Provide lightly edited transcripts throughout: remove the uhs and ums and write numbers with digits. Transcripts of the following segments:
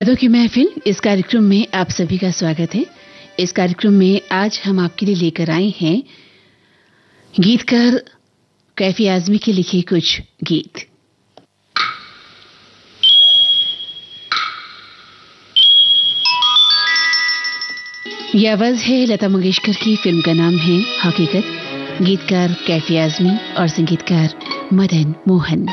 यादों की महफिल इस कार्यक्रम में आप सभी का स्वागत है। इस कार्यक्रम में आज हम आपके लिए लेकर आए हैं गीतकार कैफी आजमी के लिखे कुछ गीत। यह आवाज है लता मंगेशकर की। फिल्म का नाम है हकीकत। गीतकार कैफी आजमी और संगीतकार मदन मोहन।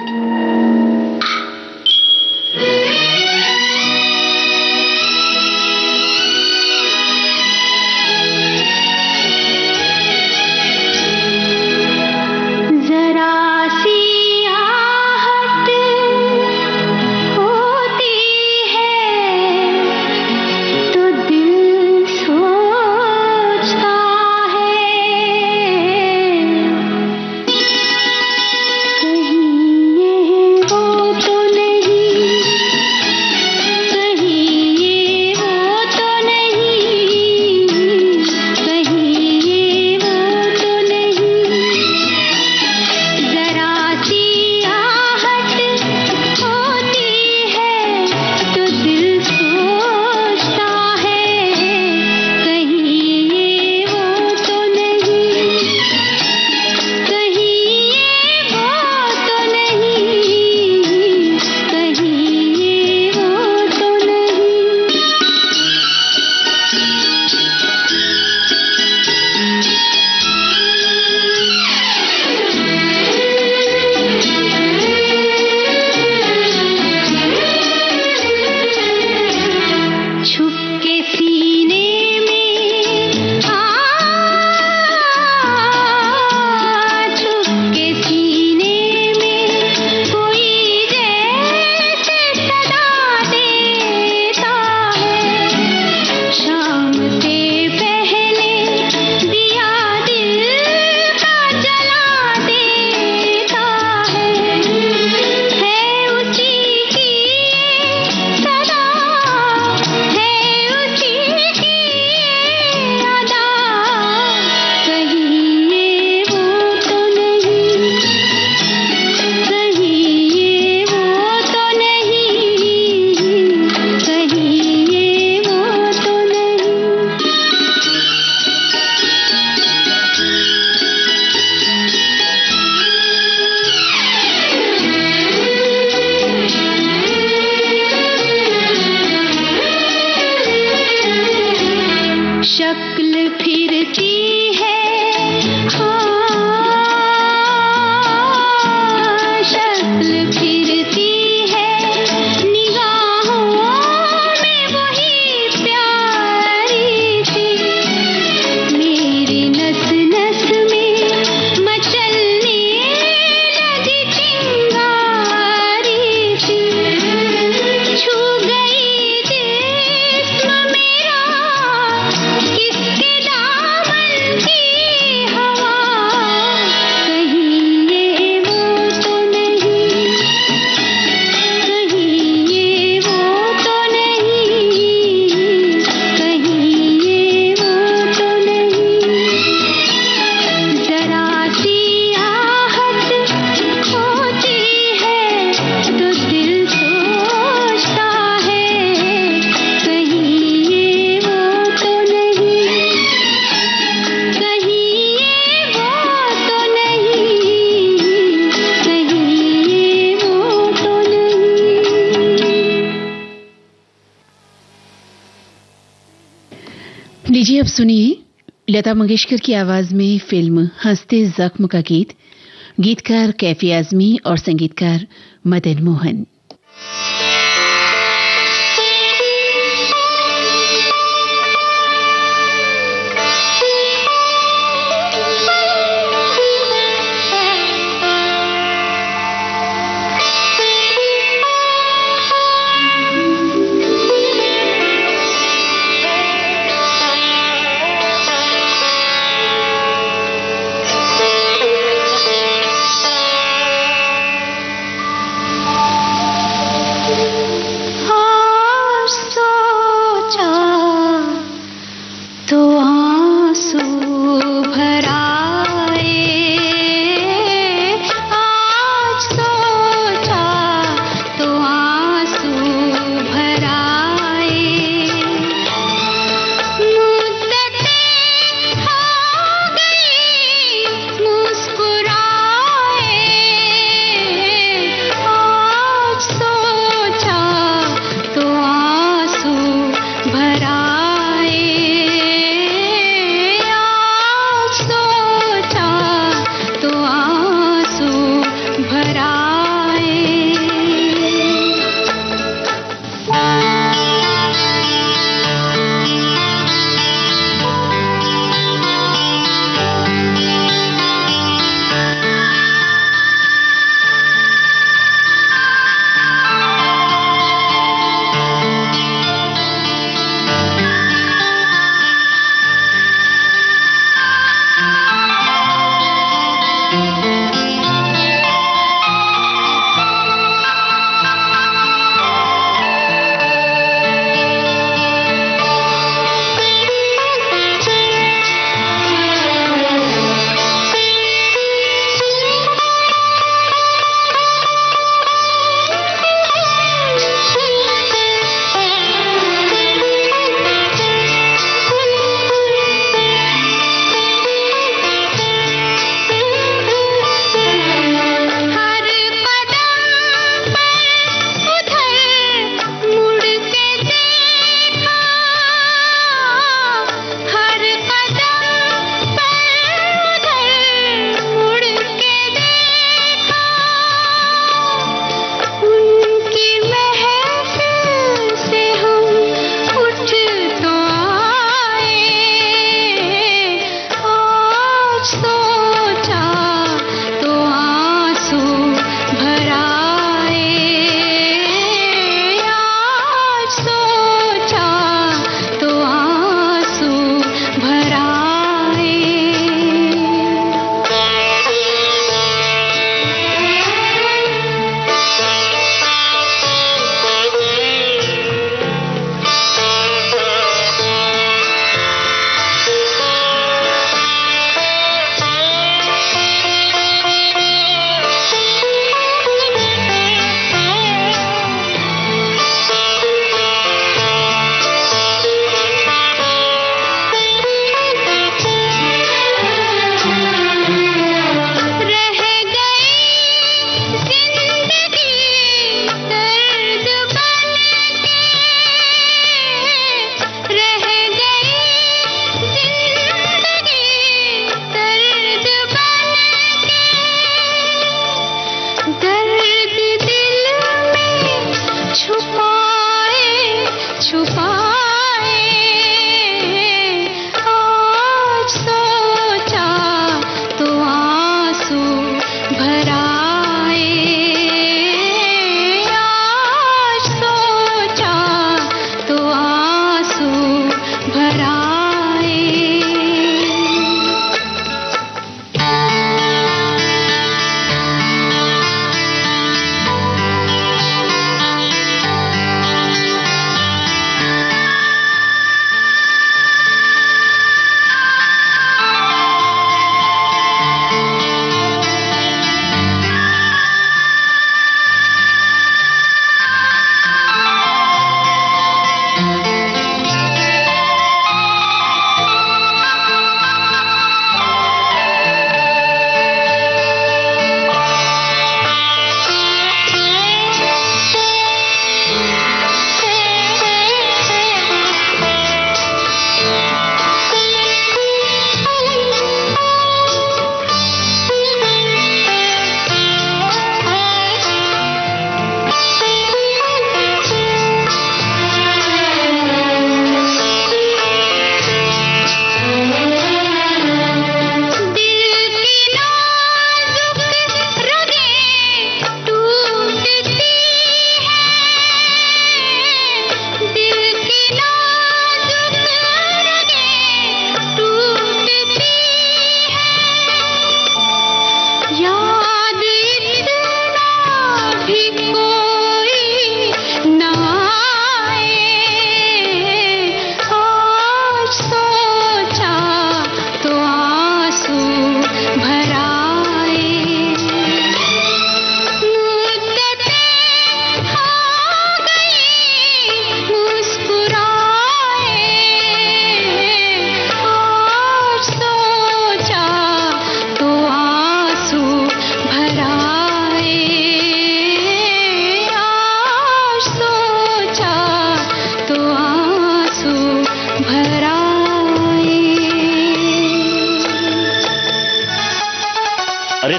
लीजिए अब सुनिए लता मंगेशकर की आवाज में फिल्म हंसते जख्म का गीत। गीतकार कैफी आजमी और संगीतकार मदन मोहन।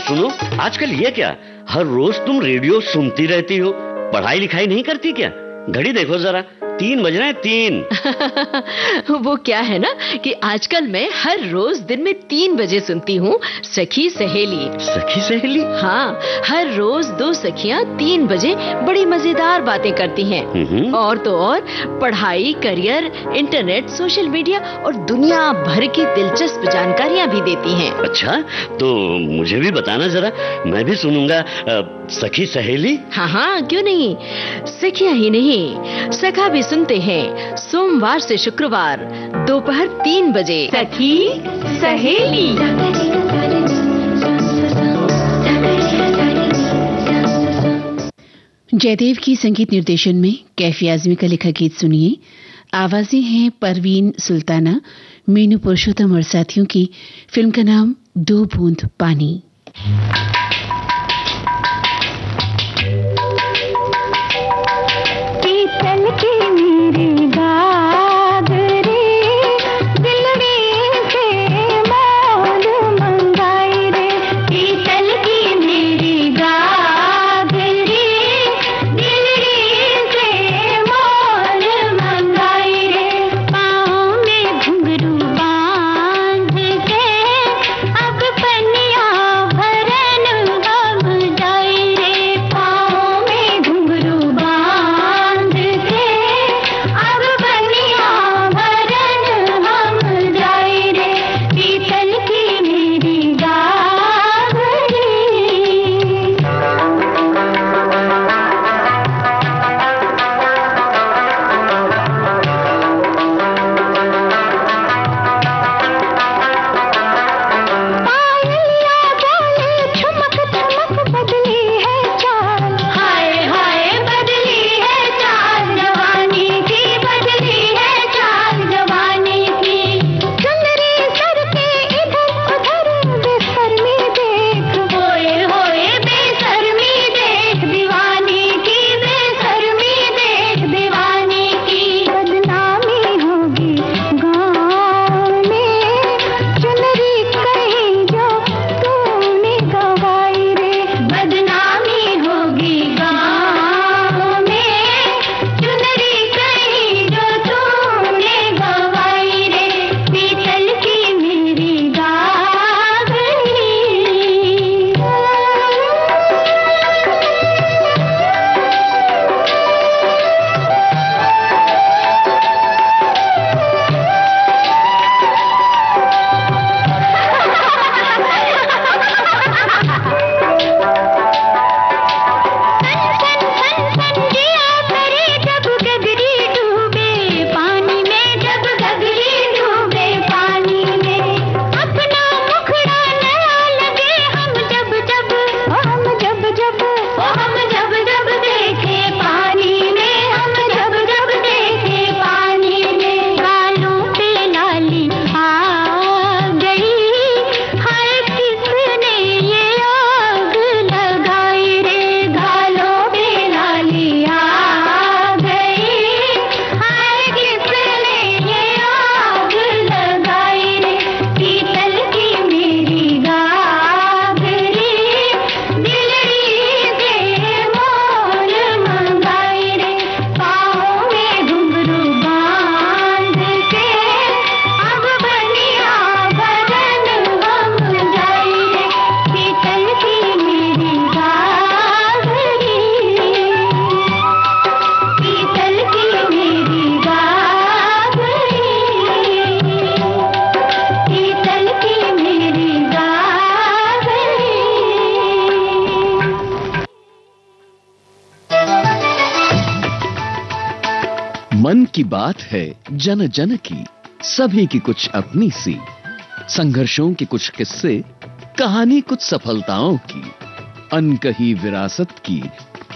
सुनो, आजकल ये क्या, हर रोज तुम रेडियो सुनती रहती हो, पढ़ाई लिखाई नहीं करती क्या? घड़ी देखो जरा, 3 बज रहे हैं, 3। वो क्या है ना कि आजकल मैं हर रोज दिन में 3 बजे सुनती हूँ सखी सहेली। सखी सहेली? हाँ, हर रोज 2 सखियाँ 3 बजे बड़ी मजेदार बातें करती हैं। और तो और पढ़ाई, करियर, इंटरनेट, सोशल मीडिया और दुनिया भर की दिलचस्प जानकारियाँ भी देती हैं। अच्छा, तो मुझे भी बताना जरा, मैं भी सुनूंगा सखी सहेली। हाँ, क्यों नहीं। सखियाँ ही नहीं, सखा भी सुनते हैं सोमवार से शुक्रवार दोपहर 3 बजे। सखी सहेली। जयदेव की संगीत निर्देशन में कैफी आजमी का लिखा गीत सुनिए। आवाजें हैं परवीन सुल्ताना, मीनू पुरुषोत्तम और साथियों की। फिल्म का नाम 2 बूंद पानी। मन की बात है जन जन की, सभी की कुछ अपनी सी, संघर्षों के कुछ किस्से, कहानी कुछ सफलताओं की, अनकही विरासत की,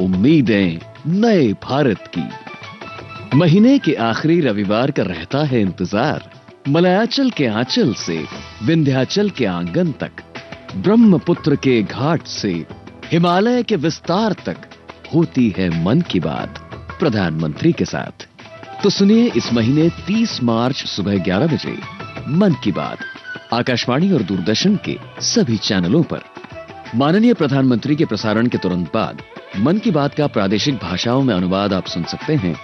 उम्मीदें नए भारत की। महीने के आखिरी रविवार का रहता है इंतजार। मलयाचल के आंचल से विंध्याचल के आंगन तक, ब्रह्मपुत्र के घाट से हिमालय के विस्तार तक होती है मन की बात प्रधानमंत्री के साथ। तो सुनिए इस महीने 30 मार्च सुबह 11 बजे मन की बात आकाशवाणी और दूरदर्शन के सभी चैनलों पर। माननीय प्रधानमंत्री के प्रसारण के तुरंत बाद मन की बात का प्रादेशिक भाषाओं में अनुवाद आप सुन सकते हैं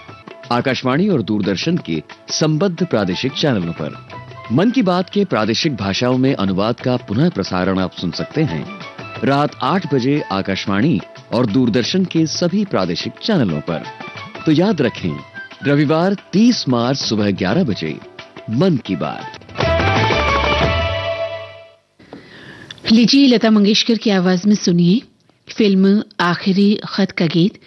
आकाशवाणी और दूरदर्शन के संबद्ध प्रादेशिक चैनलों पर। मन की बात के प्रादेशिक भाषाओं में अनुवाद का पुनः प्रसारण आप सुन सकते हैं रात 8 बजे आकाशवाणी और दूरदर्शन के सभी प्रादेशिक चैनलों पर। तो याद रखें, रविवार 30 मार्च सुबह 11 बजे मन की बात। लीजिए लता मंगेशकर की आवाज में सुनिए फिल्म आखिरी खत का गीत,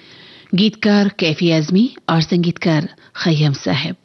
गीतकार कैफी आजमी और संगीतकार खय्यम साहब।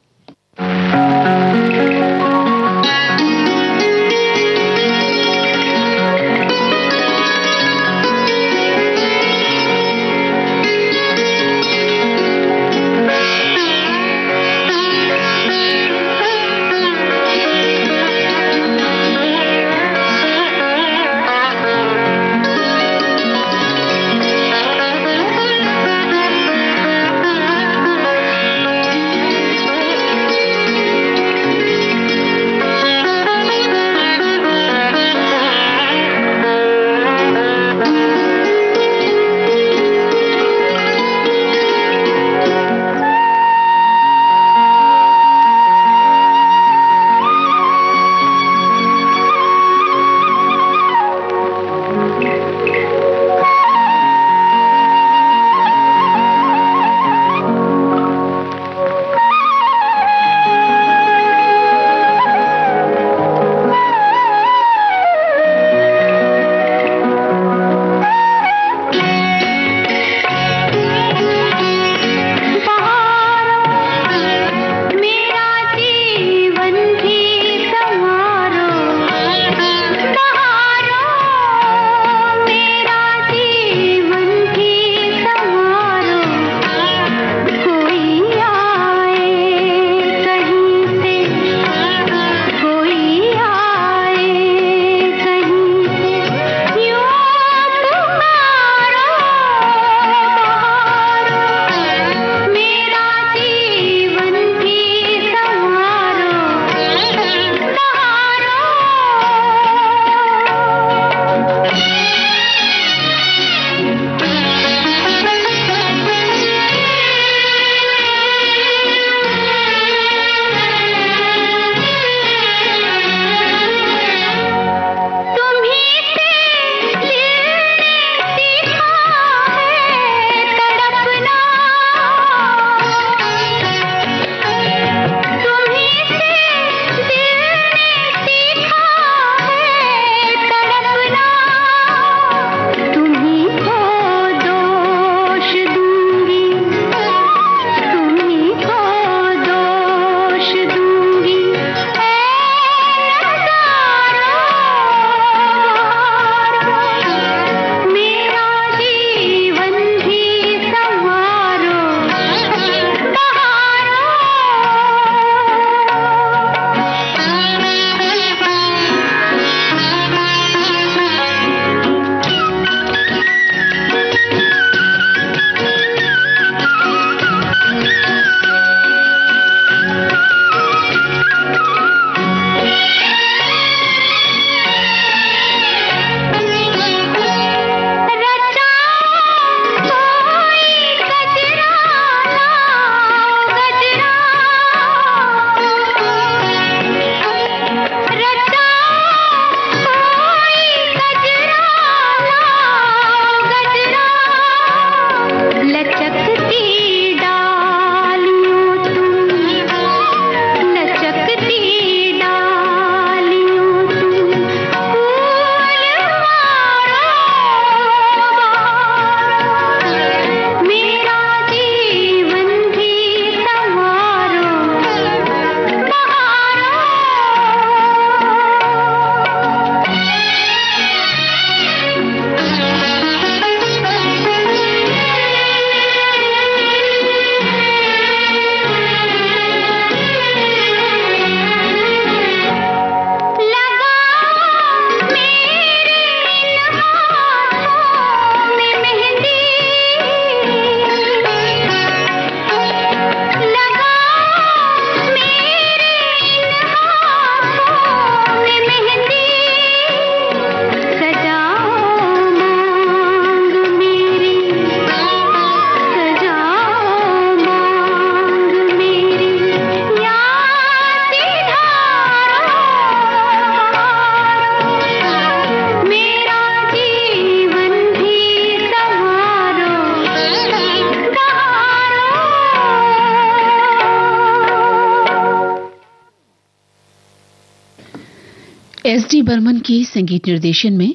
एस.डी. बर्मन की संगीत निर्देशन में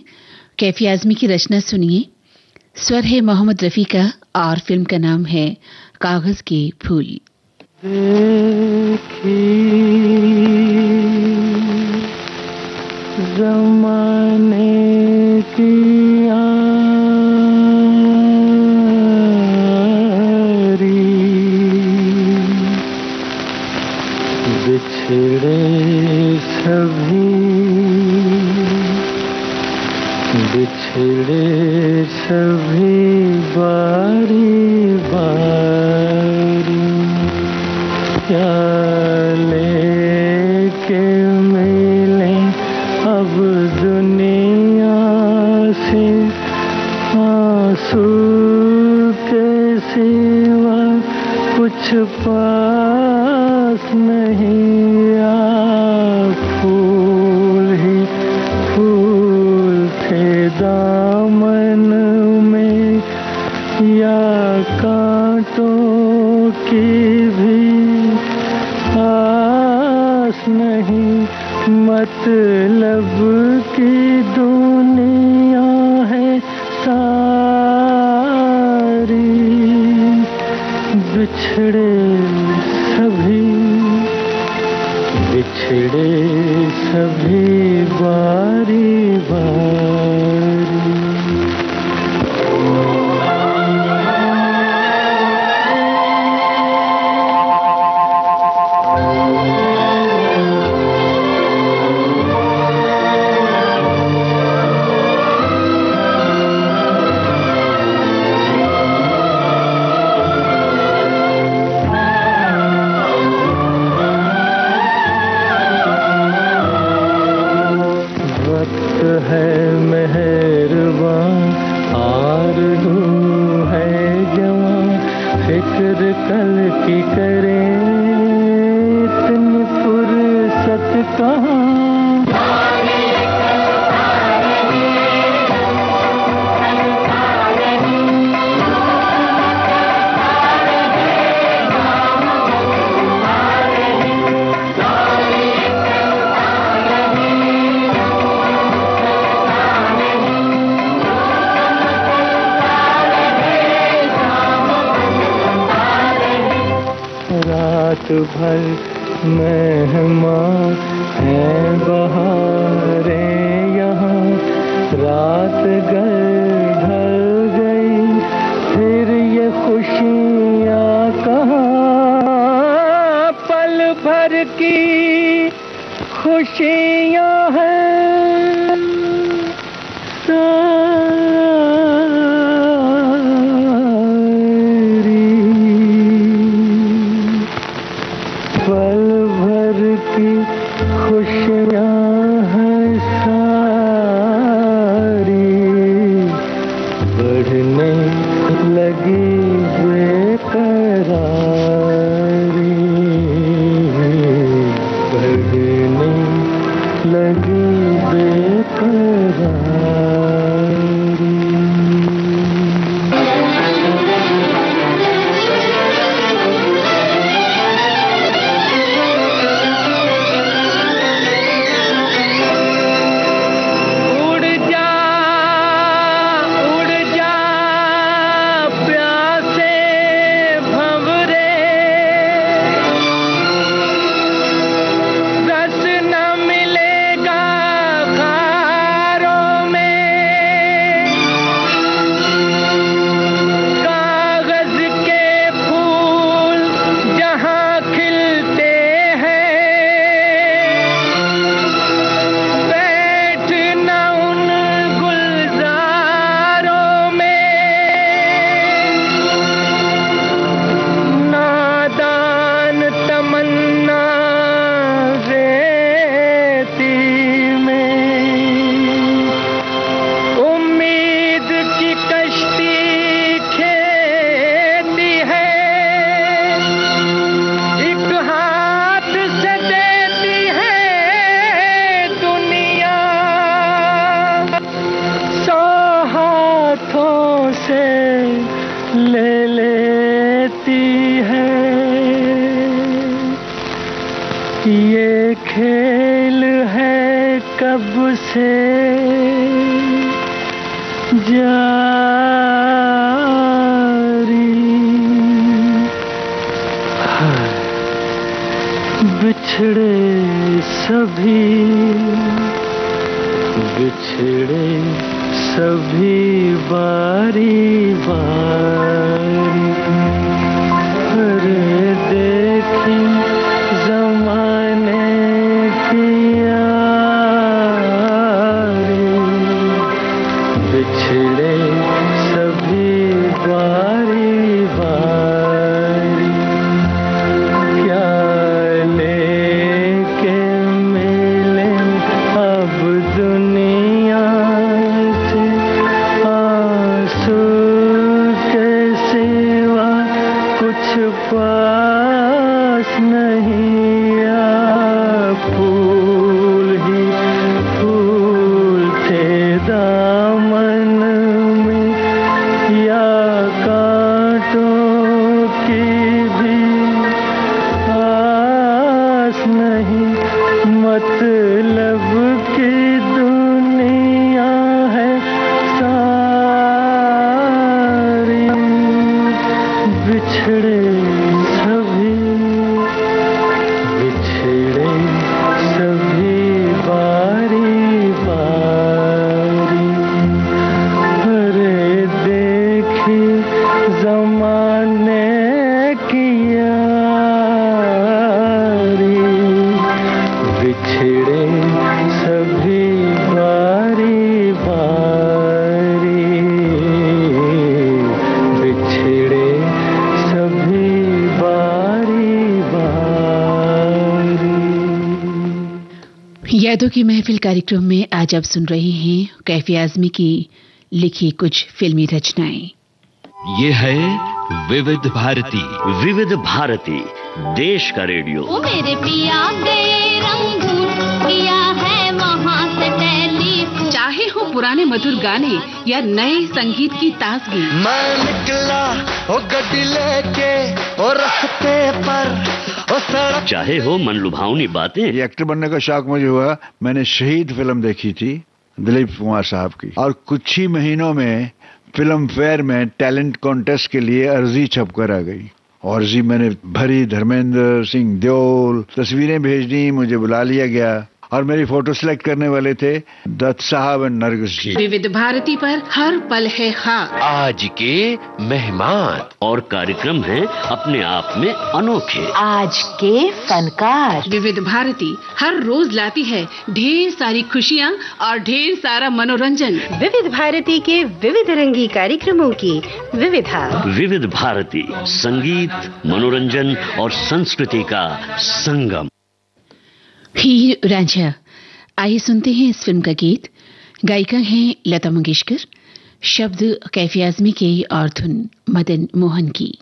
कैफी आजमी की रचना सुनिए। स्वर है मोहम्मद रफी का और फिल्म का नाम है कागज के फूल। देखी ज़माने की यारी, बिछड़े सभी बारी बारी, क्या लेके मिले अब दुनिया से, आंसू के सिवा कुछ पास नहीं, फूल ही फूल थे दामन में, या कांटों की भी आस नहीं, मतलब की दुनिया है सारी, बिछड़े सभी बारी बारी। है मेहरबान, आरज़ू है जवान, फिक्र कल की करें, इतनी फुर्सत कहाँ। रात भर मेहमान हैं बहारें यहाँ, रात ढल गई फिर ये खुशियाँ कहाँ, पल भर की खुशियाँ हैं पल भर की खुशियाँ हैं सारी, बढ़ने लगी बेकरारी, बढ़ने लगी बेकरारी। ये खेल है कब से जारी, बिछड़े सभी बारी बारी। अरे देखी जमाने की यारी, बिछड़े सभी बारी बारी। क्या लेके मिले अब दुनिया से, आंसू के सिवा कुछ पास नहीं। फूल ही फूल थे दामन में, या कांटों की भी आस नहीं। मतलब की दुनिया है सारी, बिछड़े सभी बारी बारी। अरे देखी जमाने की यारी, बिछड़े सभी बारी बारी, बिछड़े सभी बारी बारी। यादों की महफिल कार्यक्रम में आज आप सुन रहे हैं कैफी आजमी की लिखी कुछ फिल्मी रचनाएं। ये है विविध भारती। विविध भारती, देश का रेडियो। ओ मेरे पिया गए रंगून, किया है वहाँ से टेलीफोन। चाहे हो पुराने मधुर गाने या नए संगीत की ताजगी, मैं निकला ओ गड्डी लेके ओ रास्ते पर ओ सड़क। चाहे हो मन लुभावनी बातें, ये एक्टर बनने का शौक मुझे हुआ, मैंने शहीद फिल्म देखी थी दिलीप कुमार साहब की, और कुछ ही महीनों में फिल्म फेयर में टैलेंट कॉन्टेस्ट के लिए अर्जी छप कर आ गई। अर्जी मैंने भरी, धर्मेंद्र सिंह देओल, तस्वीरें भेज दी, मुझे बुला लिया गया और मेरी फोटो सिलेक्ट करने वाले थे दत्त साहब और नरगिस जी। विविध भारती पर हर पल है खास। आज के मेहमान और कार्यक्रम हैं अपने आप में अनोखे। आज के फनकार। विविध भारती हर रोज लाती है ढेर सारी खुशियाँ और ढेर सारा मनोरंजन। विविध भारती के विविध रंगी कार्यक्रमों की विविधा। विविध भारती, संगीत, मनोरंजन और संस्कृति का संगम। हीर रांझा, आइए सुनते हैं इस फिल्म का गीत। गायिका हैं लता मंगेशकर, शब्द कैफी आजमी के और धुन मदन मोहन की।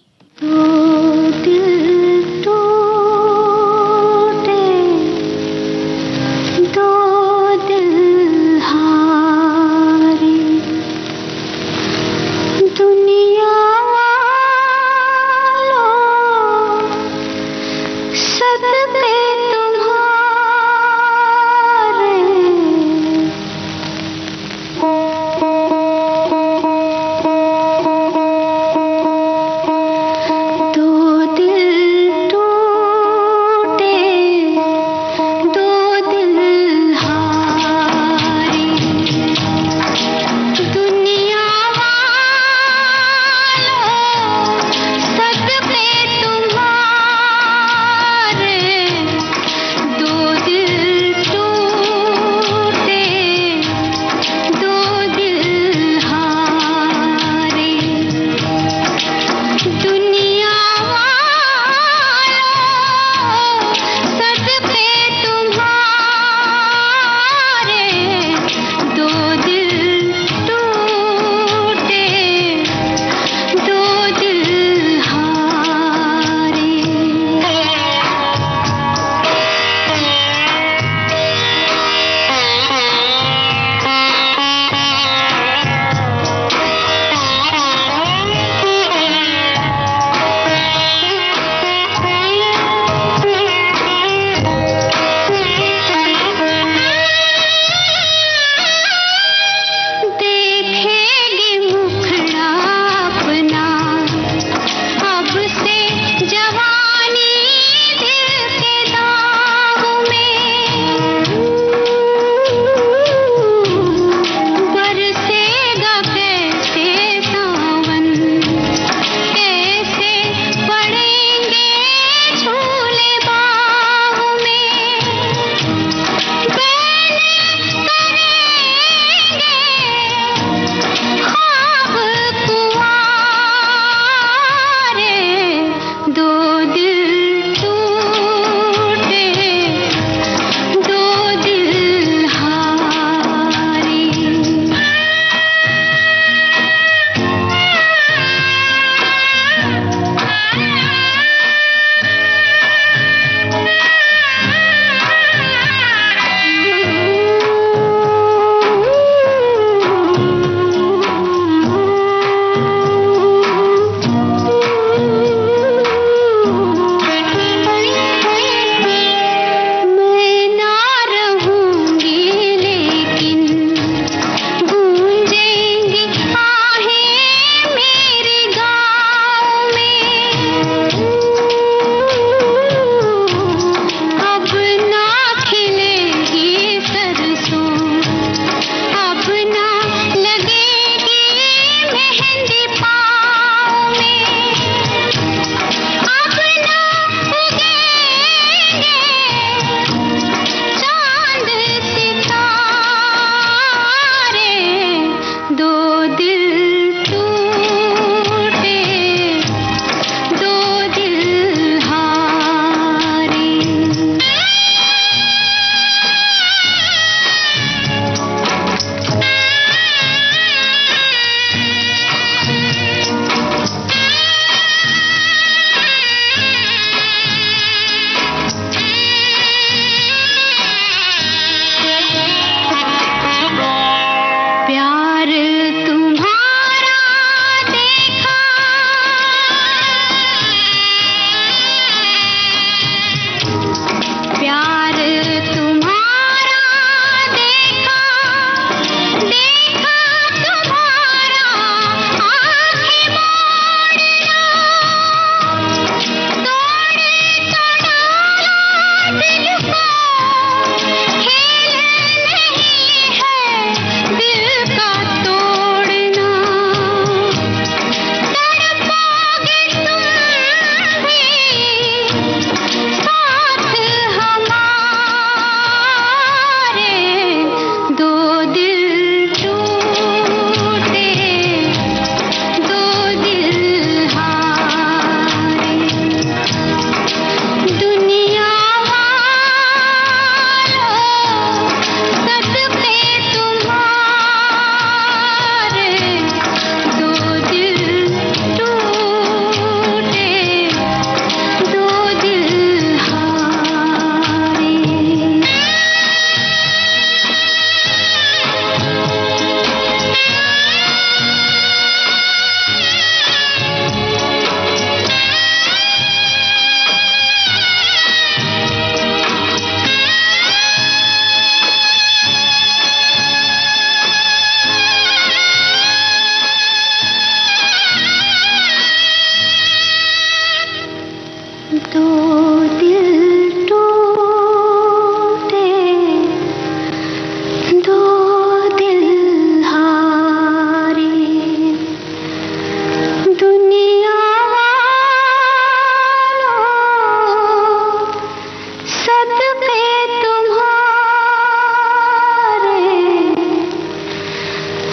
सदके तुम्हारे,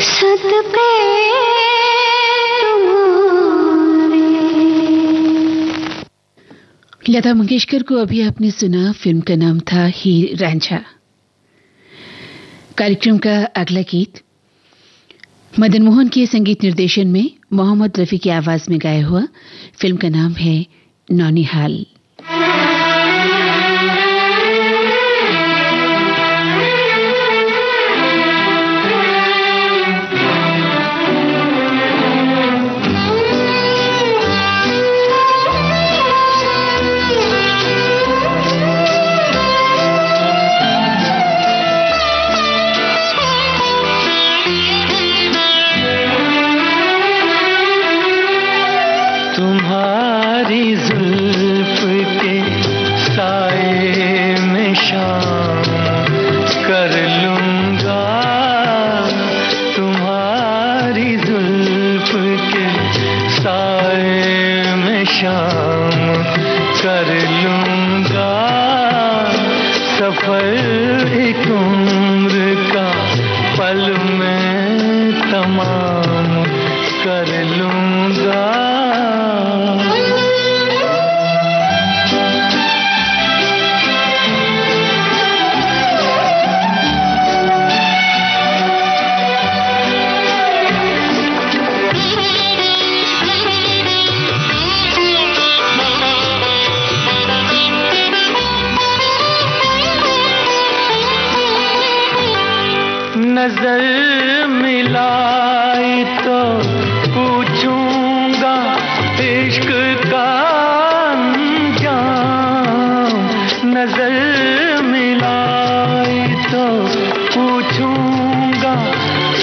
सदके तुम्हारे। लता मंगेशकर को अभी आपने सुना, फिल्म का नाम था हीर रांझा। कार्यक्रम का अगला गीत मदन मोहन के संगीत निर्देशन में मोहम्मद रफी की आवाज में गाया हुआ, फिल्म का नाम है नौनिहाल। तुम्हारी जुल्फ के साए में शाम कर लूंगा, तुम्हारी जुल्फ के साए में शाम कर लूंगा, सफर एक उम्र का पल में तमाम कर लूंगा। नजर मिलाई तो पूछूंगा इश्क का अंजाम, नजर मिलाई तो पूछूंगा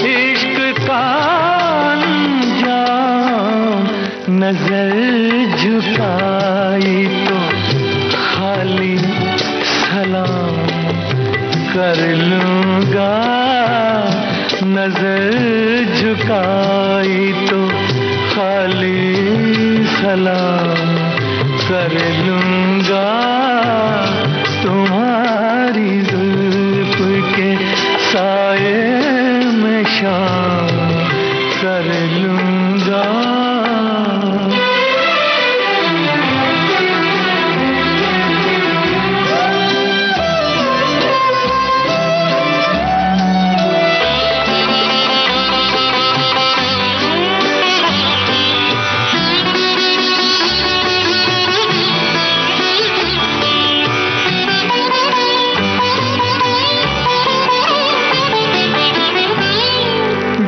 इश्क का अंजाम, नजर झुकाई तो खाली सलाम कर लूंगा, नजर झुकाई तो खाली सलाम कर लूंगा, तुम्हारी जुल्फ के साए में शाम कर लूंगा।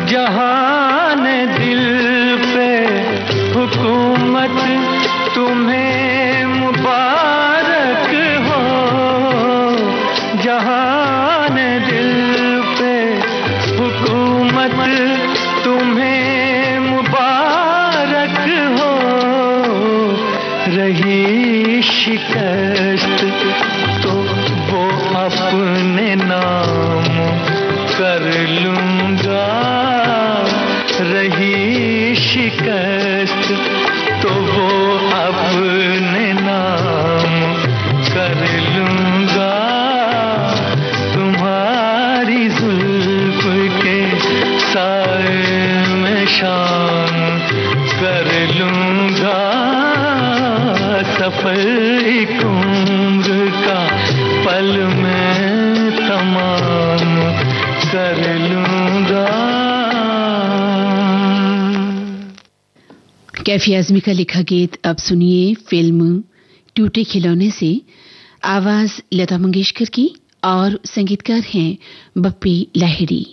जहान दिल पे हुकूमत तुम्हें मुबारक हो, जहान दिल पे हुकूमत तुम्हें मुबारक हो, रही शिकस्त तो वो अपने नाम कर लूंगा, रही शिकस्त तो वो अपने नाम कर लूंगा, तुम्हारी जुल्फ के साए में शाम कर लूंगा, सफर एक उम्र का पल में तमाम कर लूंगा। कैफी आजमी का लिखा गीत अब सुनिए फिल्म टूटे खिलौने से। आवाज लता मंगेशकर की और संगीतकार हैं बप्पी लाहिड़ी।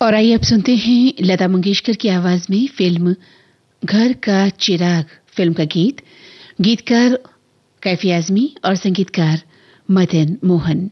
और आइए अब सुनते हैं लता मंगेशकर की आवाज में फिल्म घर का चिराग फिल्म का गीत। गीतकार कैफी आजमी और संगीतकार मदन मोहन।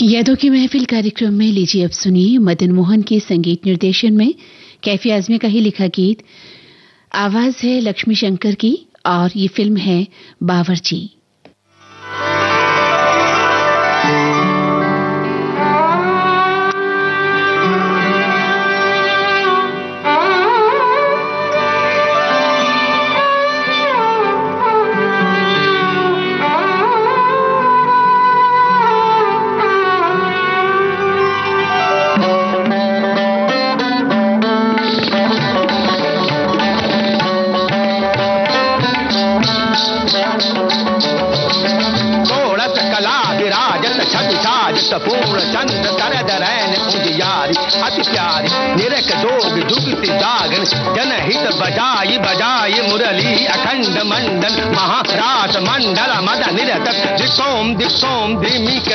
यादों की महफिल कार्यक्रम में लीजिए अब सुनिए मदन मोहन के संगीत निर्देशन में कैफी आजमी का ही लिखा गीत। आवाज है लक्ष्मी शंकर की और ये फिल्म है बावर्ची। पूर्ण चंद्र तर दरैन उजियारी अति प्यारी निरख दोग दुगति जागन जनहित बजाई बजाई मुरली अखंड मंडल महारास मंडल मद निरत दिक्सोम दिक्सोम ध्रिमिक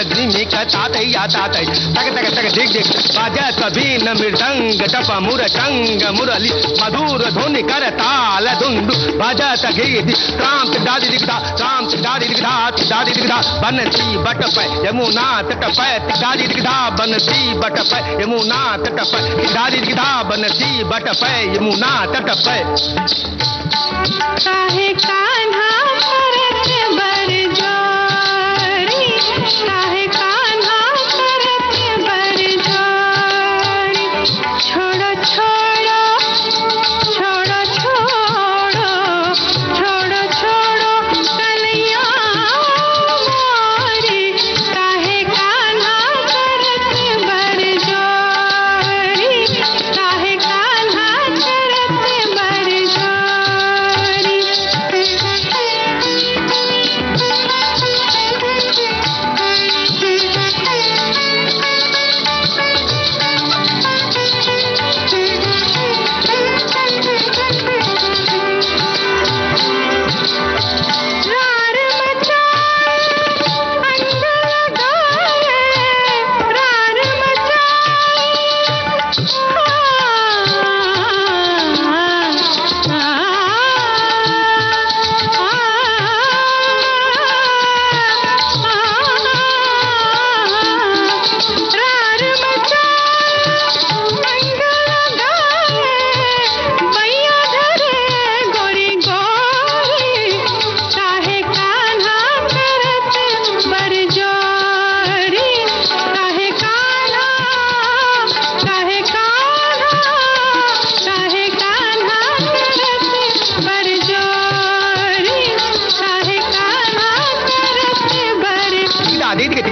तातैया तातै तक तक तक दिग दिग बाजत बीन मृदंग टप मुरचंग मुरली मधुर धुनि कर ताल धुंडु बाजत गीत क्रांत दादी दिगदा क्रांत दादी दिगदा बनती बट पे यमुना तट पे दादी दिगदा बनती बट पे यमुना तट पे दादी दिगदा बनती बट पे यमुना तट पे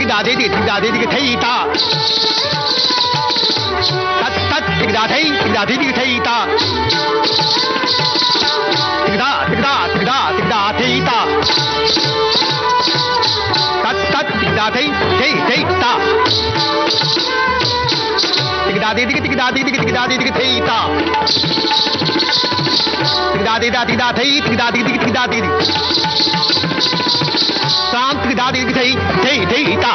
तिगदा दे तिगदा दे तिग थई ता तत तत तिगदा थई तिग थई ता तिगदा तिगदा तिगदा तिगदा थई ता तत तत तिगदा थई थई ता तिगदा दे तिगदा दे तिग थई ता तिगदा दे तिगदा थई तिगदा दे शांत तिगदा दे थई ता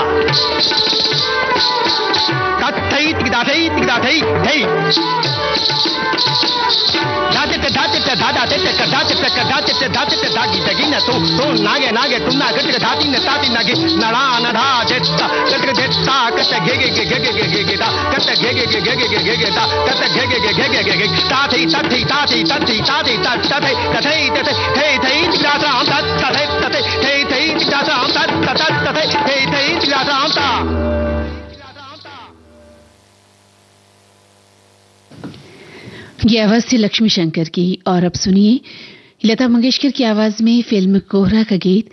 तत थई तिगदा थई धागी जगी न तो नागे तुमना कट धाती न ताती नागे नड़ा नधा देता कट देता कट घे ता कट घे ता कट घे ताथई तिगदा राम थई तिगदा राम थई तिगदा राम ता। ये आवाज थी लक्ष्मी शंकर की। और अब सुनिए लता मंगेशकर की आवाज में फिल्म कोहरा का गीत।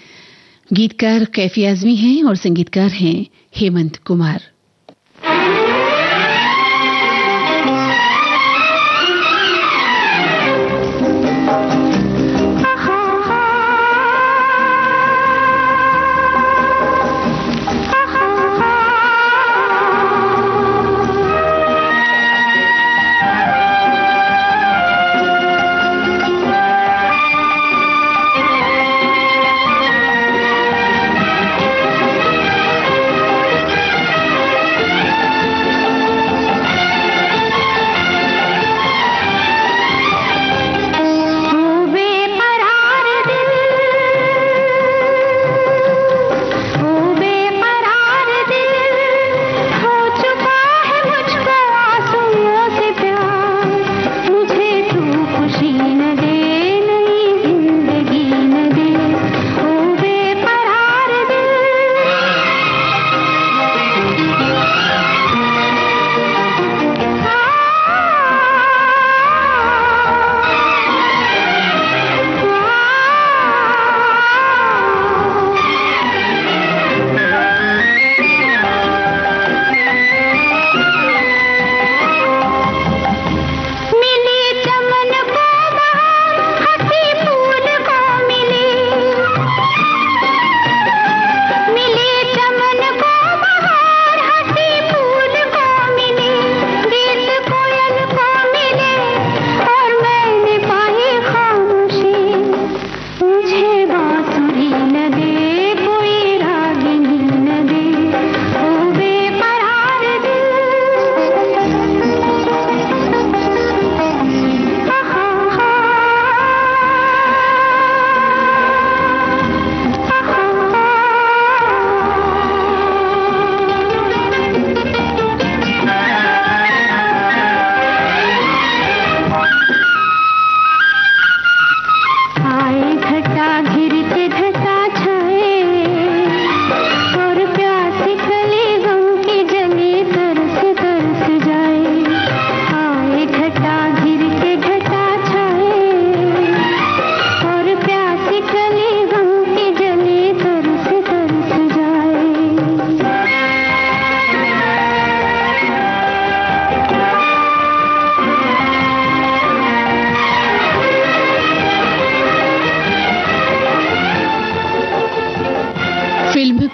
गीतकार कैफी आजमी हैं और संगीतकार हैं हेमंत कुमार।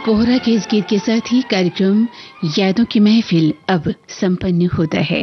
कोहरा के इस गीत के साथ ही कार्यक्रम यादों की महफिल अब संपन्न होता है।